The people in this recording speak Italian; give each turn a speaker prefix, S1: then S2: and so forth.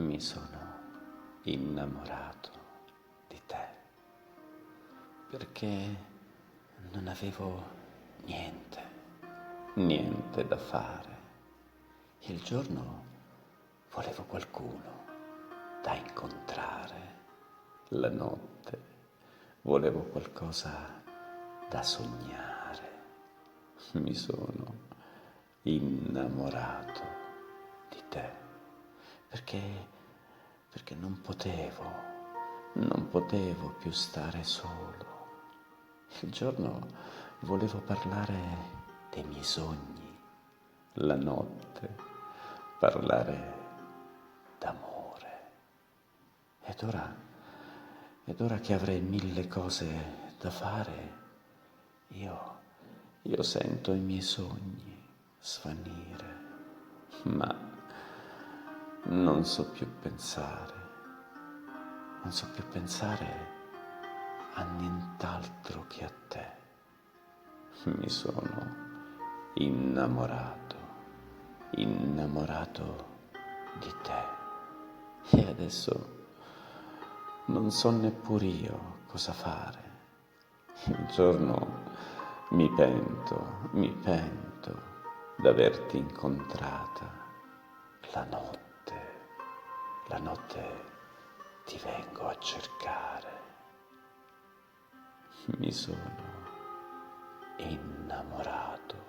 S1: Mi sono innamorato di te perché non avevo niente da fare. Il giorno volevo qualcuno da incontrare, la notte volevo qualcosa da sognare. Mi sono innamorato di te perché non potevo più stare solo. Il giorno volevo parlare dei miei sogni, la notte parlare d'amore. Ed ora che avrei 1000 cose da fare, io sento i miei sogni svanire, ma non so più pensare a nient'altro che a te. Mi sono innamorato di te. E adesso non so neppure io cosa fare. Un giorno mi pento d'averti incontrata. La notte ti vengo a cercare. Mi sono innamorato